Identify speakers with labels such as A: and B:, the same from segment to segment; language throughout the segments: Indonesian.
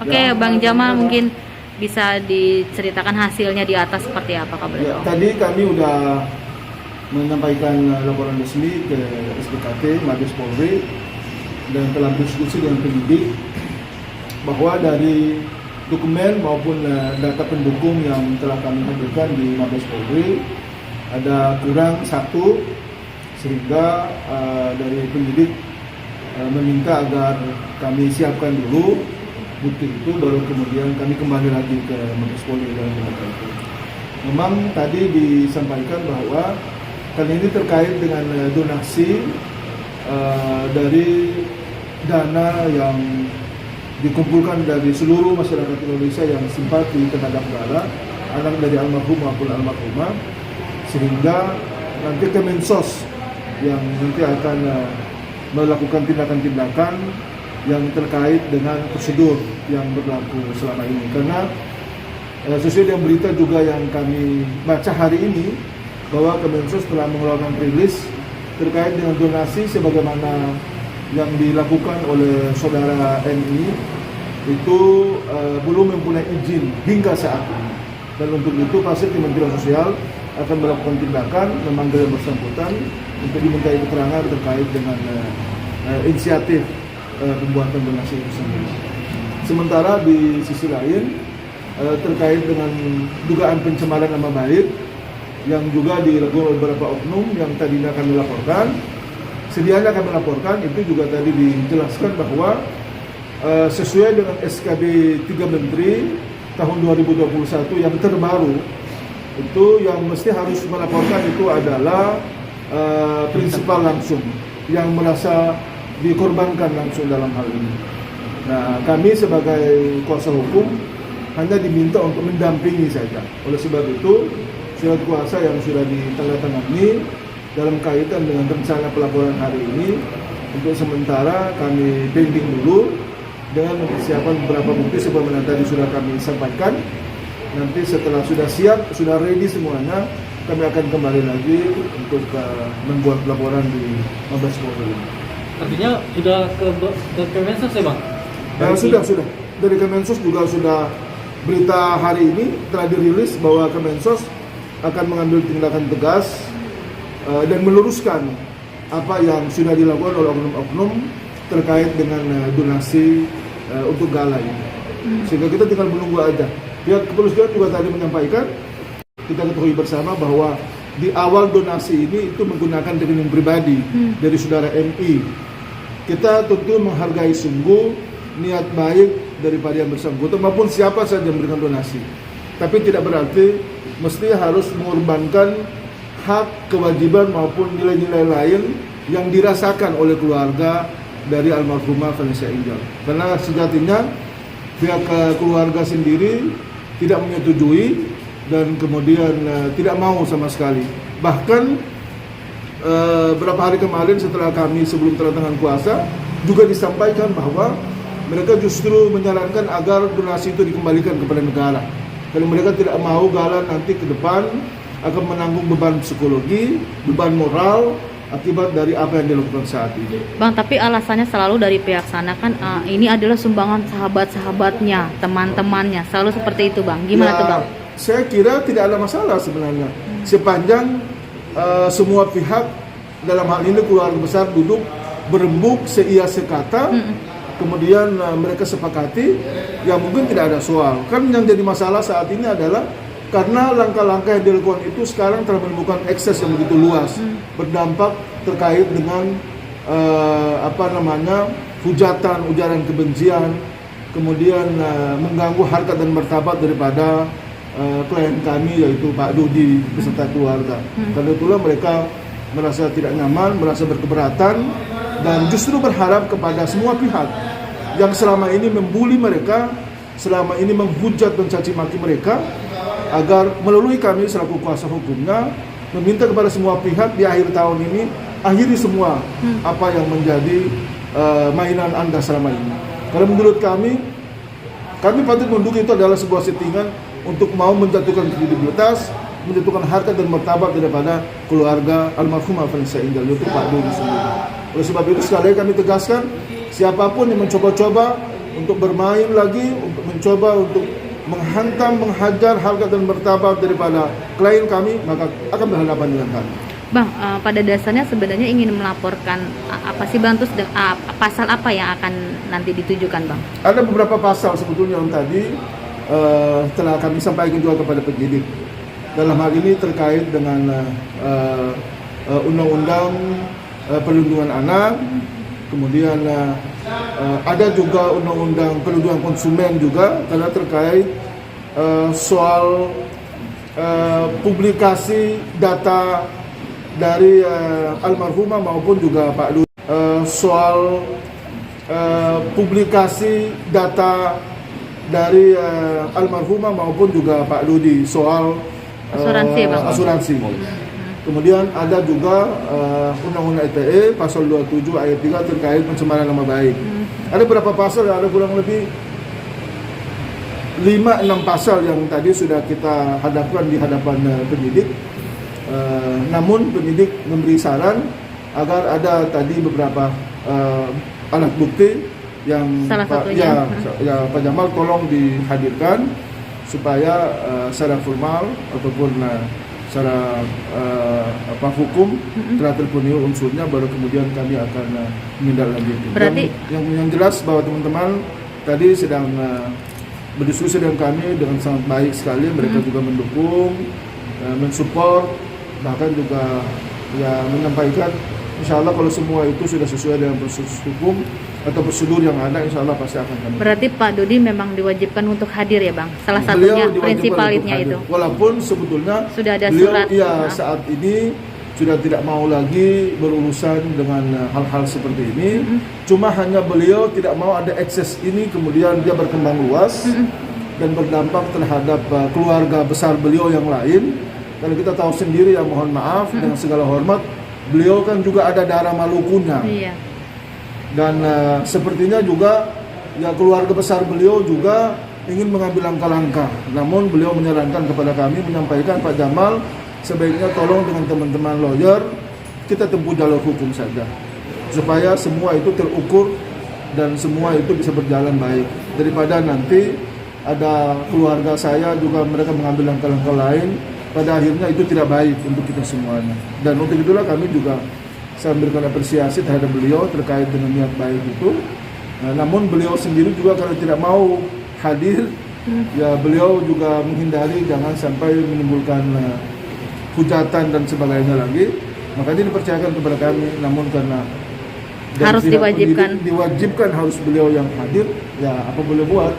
A: Oke, Bang Jamal mungkin bisa diceritakan hasilnya di atas seperti apa Kak
B: Ya,
A: Beliau?
B: tadi kami udah menyampaikan laporan resmi ke SPKT Mabes Polri dan telah berdiskusi dengan penyidik bahwa dari dokumen maupun data pendukung yang telah kami hadirkan di Mabes Polri ada kurang satu, sehingga dari penyidik meminta agar kami siapkan dulu bukti itu, baru kemudian kami kembali lagi ke Mabes Polri dalam perkara itu. Memang tadi disampaikan bahwa kali ini terkait dengan donasi dari dana yang dikumpulkan dari seluruh masyarakat Indonesia yang simpati terhadap Dara, anak dari almarhum maupun almarhumah, sehingga nanti Kemensos yang nanti akan melakukan tindakan-tindakan yang terkait dengan prosedur yang berlaku selama ini. Karena sesuai dengan berita juga yang kami baca hari ini, bahwa Kemensos telah mengeluarkan rilis terkait dengan donasi sebagaimana yang dilakukan oleh saudara MI itu belum mempunyai izin hingga saat ini. Dan untuk itu pasti Kementerian Sosial akan melakukan tindakan, memanggil yang bersangkutan untuk dimintai keterangan terkait dengan inisiatif pembuatan donasi itu sendiri. Sementara di sisi lain terkait dengan dugaan pencemaran nama baik yang juga dilakukan oleh beberapa oknum yang tadinya kami laporkan, sedianya kami laporkan, itu juga tadi dijelaskan bahwa sesuai dengan SKB 3 Menteri tahun 2021 yang terbaru, itu yang mesti harus melaporkan itu adalah prinsipal langsung yang merasa dikorbankan langsung dalam hal ini. Nah, kami sebagai kuasa hukum hanya diminta untuk mendampingi saja. Oleh sebab itu, surat kuasa yang sudah ditandatangani dalam kaitan dengan rencana pelaporan hari ini, untuk sementara kami pending dulu dengan mempersiapkan beberapa bukti sebagaimana tadi sudah kami sampaikan. Nanti setelah sudah siap, sudah ready semuanya, kami akan kembali lagi untuk membuat laporan di Mabes Polri.
C: Artinya sudah ke Kemensos ya Bang?
B: Sudah. Dari Kemensos juga sudah, berita hari ini telah dirilis bahwa Kemensos akan mengambil tindakan tegas dan meluruskan apa yang sudah dilakukan oleh oknum-oknum terkait dengan donasi untuk gala ini. Sehingga kita tinggal menunggu aja. Pihak kepolisian juga tadi menyampaikan, kita ketahui bersama bahwa di awal donasi ini itu menggunakan rekening pribadi dari saudara MI. Kita tentu menghargai sungguh niat baik daripada yang bersangkutan maupun siapa saja yang memberikan donasi. Tapi tidak berarti mesti harus mengorbankan hak, kewajiban maupun nilai-nilai lain yang dirasakan oleh keluarga dari almarhumah Vanessa Angel. Karena sejatinya pihak keluarga sendiri tidak menyetujui dan kemudian tidak mau sama sekali. Bahkan beberapa hari kemarin setelah kami sebelum tanda tangan kuasa juga disampaikan bahwa mereka justru menyarankan agar donasi itu dikembalikan kepada negara. Kalau mereka tidak mau gala nanti ke depan akan menanggung beban psikologi, beban moral akibat dari apa yang dilakukan saat ini.
A: Bang, tapi alasannya selalu dari pihak sana kan ini adalah sumbangan sahabat-sahabatnya, teman-temannya, selalu seperti itu Bang. Gimana tuh Bang?
B: Saya kira tidak ada masalah sebenarnya, sepanjang semua pihak dalam hal ini keluarga besar duduk berembuk seia sekata, kemudian mereka sepakati, ya mungkin tidak ada soal. Kan yang jadi masalah saat ini adalah karena langkah-langkah yang dilakukan itu sekarang telah menimbulkan ekses yang begitu luas, berdampak terkait dengan hujatan, ujaran kebencian, kemudian mengganggu harkat dan martabat daripada klien kami, yaitu Pak Dudi beserta keluarga. Karena itulah mereka merasa tidak nyaman, merasa berkeberatan, dan justru berharap kepada semua pihak yang selama ini membuli mereka, selama ini menghujat dan caci maki mereka, agar melalui kami selaku kuasa hukumnya meminta kepada semua pihak di akhir tahun ini akhiri semua apa yang menjadi mainan Anda selama ini. Karena menurut kami patut menduga itu adalah sebuah settingan untuk mau menjatuhkan kredibilitas, menjatuhkan harkat dan martabat daripada keluarga almarhumah Vanessa Angel, yaitu Pak Dodi sendiri. Oleh sebab itu sekali lagi kami tegaskan, siapapun yang mencoba-coba untuk bermain lagi, untuk mencoba untuk menghantam, menghajar harkat dan martabat daripada klien kami, maka akan berhadapan dengan kami.
A: Bang, pada dasarnya sebenarnya ingin melaporkan apa sih Bang, terus pasal apa yang akan nanti ditujukan Bang?
B: Ada beberapa pasal sebetulnya yang tadi telah kami sampaikan juga kepada penyidik. Dalam hal ini terkait dengan undang-undang perlindungan anak, kemudian ada juga undang-undang perlindungan konsumen juga, karena terkait soal publikasi data dari almarhumah maupun juga Pak Ludi, soal publikasi data dari almarhumah maupun juga Pak Ludi soal
A: Asuransi, Bang.
B: asuransi. Kemudian ada juga Undang-Undang ITE pasal 27 ayat 3 terkait pencemaran nama baik. Ada berapa pasal? Ada kurang lebih 5-6 pasal yang tadi sudah kita hadapkan di hadapan penyidik. Namun penyidik memberi saran agar ada tadi beberapa alat bukti yang
A: Salah satunya.
B: Pak Jamal tolong dihadirkan supaya secara formal ataupun secara hukum telah terpenuhi unsurnya, baru kemudian kami akan menindaklanjuti.
A: Berarti
B: yang jelas bahwa teman-teman tadi sedang berdiskusi dengan kami dengan sangat baik sekali. Mereka juga mendukung, mensupport, bahkan juga menyampaikan insya Allah kalau semua itu sudah sesuai dengan proses hukum atau prosedur yang ada, insya Allah pasti akan kami.
A: berarti Pak Dodi memang diwajibkan untuk hadir ya Bang? Salah
B: Beliau
A: satunya
B: diwajibkan
A: prinsipalnya
B: untuk
A: itu.
B: hadir. Walaupun sebetulnya
A: Sudah ada
B: beliau
A: surat.
B: saat ini sudah tidak mau lagi berurusan dengan hal-hal seperti ini. Cuma hanya beliau tidak mau ada ekses ini kemudian dia berkembang luas dan berdampak terhadap keluarga besar beliau yang lain. Karena kita tahu sendiri, ya mohon maaf dengan segala hormat, beliau kan juga ada darah Malukunya.
A: Iya.
B: Dan sepertinya juga ya keluarga besar beliau juga ingin mengambil langkah-langkah. Namun beliau menyarankan kepada kami, menyampaikan Pak Jamal sebaiknya tolong dengan teman-teman lawyer kita tempuh jalur hukum saja supaya semua itu terukur dan semua itu bisa berjalan baik, daripada nanti ada keluarga saya juga mereka mengambil langkah-langkah lain, pada akhirnya itu tidak baik untuk kita semuanya. Dan untuk itulah kami juga saya memberikan apresiasi terhadap beliau terkait dengan niat baik itu. Namun beliau sendiri juga kalau tidak mau hadir, ya beliau juga menghindari jangan sampai menimbulkan hujatan dan sebagainya lagi. Makanya dipercayakan kepada kami. Namun karena
A: Harus
B: diwajibkan harus beliau yang hadir, ya apa boleh buat.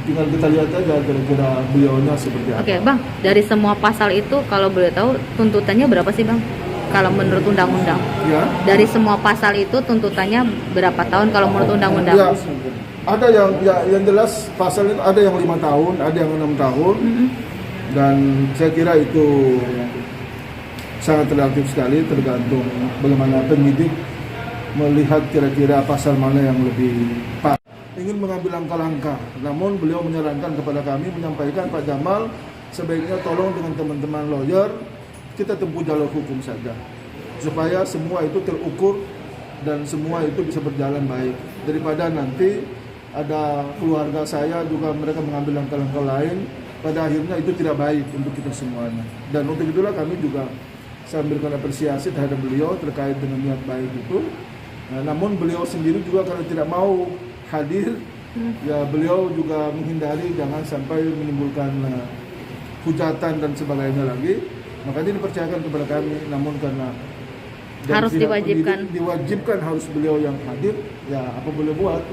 B: Tinggal kita lihat aja kira-kira beliaunya seperti apa.
A: Oke Bang, dari semua pasal itu kalau boleh tahu tuntutannya berapa sih Bang? Kalau menurut undang-undang?
B: Ya.
A: Dari semua pasal itu tuntutannya berapa tahun kalau menurut undang-undang?
B: Ya, ada yang jelas pasal itu ada yang 5 tahun, ada yang 6 tahun. Dan saya kira itu sangat relatif sekali, tergantung bagaimana penyidik melihat kira-kira pasal mana yang lebih pas. Ingin mengambil langkah-langkah, namun beliau menyarankan kepada kami, menyampaikan Pak Jamal sebaiknya tolong dengan teman-teman lawyer kita tempuh jalur hukum saja supaya semua itu terukur dan semua itu bisa berjalan baik, daripada nanti ada keluarga saya juga mereka mengambil langkah-langkah lain, pada akhirnya itu tidak baik untuk kita semuanya. Dan untuk itulah kami juga saya memberikan apresiasi terhadap beliau terkait dengan niat baik itu. Namun beliau sendiri juga kalau tidak mau hadir, ya beliau juga menghindari jangan sampai menimbulkan hujatan dan sebagainya lagi. Makanya dipercayakan kepada kami. Namun karena
A: Harus diwajibkan
B: harus beliau yang hadir, ya apa boleh buat.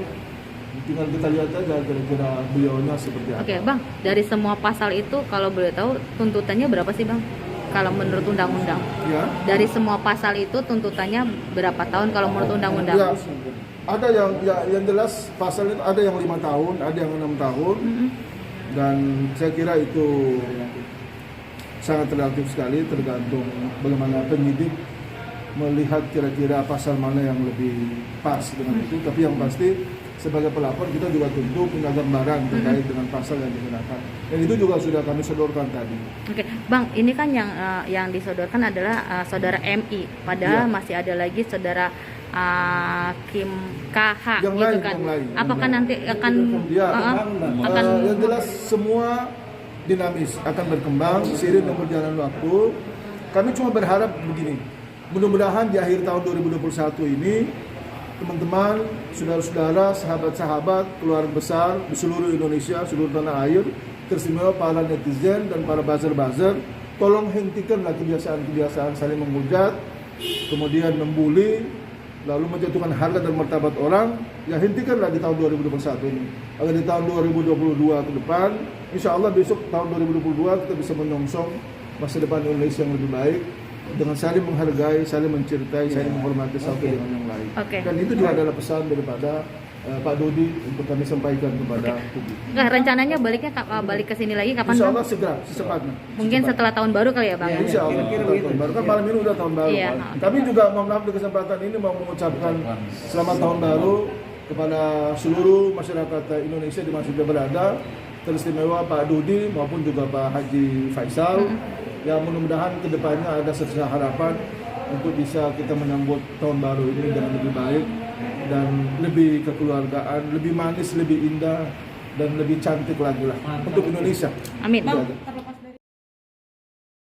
B: Tinggal kita lihat aja kira-kira beliaunya seperti apa.
A: Oke Bang, dari semua pasal itu kalau boleh tahu tuntutannya berapa sih Bang? Kalau menurut undang-undang?
B: Ya.
A: Dari semua pasal itu tuntutannya berapa tahun kalau menurut undang-undang?
B: Ya. Ada yang jelas pasal itu ada yang 5 tahun, ada yang 6 tahun. Dan saya kira itu sangat relatif sekali, tergantung bagaimana penyidik melihat kira-kira pasal mana yang lebih pas dengan itu. Tapi yang pasti sebagai pelapor kita juga tentu punya gambaran terkait dengan pasal yang digunakan. Dan itu juga sudah kami sodorkan tadi.
A: Oke, Bang, ini kan yang disodorkan adalah saudara MI, padahal masih ada lagi saudara Kim KH
B: Yang
A: gitu
B: lain,
A: kan.
B: yang lain.
A: Apakah nanti akan
B: Ya,
A: akan
B: yang jelas semua dinamis akan berkembang seiring dengan berjalan waktu. Kami cuma berharap begini, mudah-mudahan di akhir tahun 2021 ini teman-teman, saudara-saudara, sahabat-sahabat, keluarga besar di seluruh Indonesia, seluruh tanah air, teristimewa para netizen dan para buzzer-buzzer, tolong hentikanlah kebiasaan-kebiasaan saling menghujat, kemudian membuli, lalu menjatuhkan harga dan martabat orang. Ya, hentikanlah di tahun 2021 ini. Agar di tahun 2022 ke depan, insya Allah besok tahun 2022 kita bisa menyongsong masa depan Indonesia yang lebih baik dengan saling menghargai, saling mencintai, saling menghormati satu dengan yang lain.
A: Oke.
B: Dan itu juga adalah pesan daripada Pak Dodi untuk kami sampaikan kepada publik.
A: Nggak, rencananya balik ke sini lagi kapan
B: Insya
A: Bang?
B: Allah segera, secepatnya.
A: Mungkin setelah tahun baru kali ya Bang?
B: Insya Allah tahun baru kan malam ini udah tahun baru.
A: Iya.
B: Kami juga mohon maaf di kesempatan ini mau mengucapkan selamat tahun baru kepada seluruh masyarakat Indonesia di mana sudah berada, teristimewa Pak Dodi maupun juga Pak Haji Faisal. Ya, mudah-mudahan kedepannya ada serta harapan untuk bisa kita menyambut tahun baru ini dengan lebih baik dan lebih kekeluargaan, lebih manis, lebih indah dan lebih cantik lagi lah untuk Indonesia.
A: Amin.
B: Itu aja.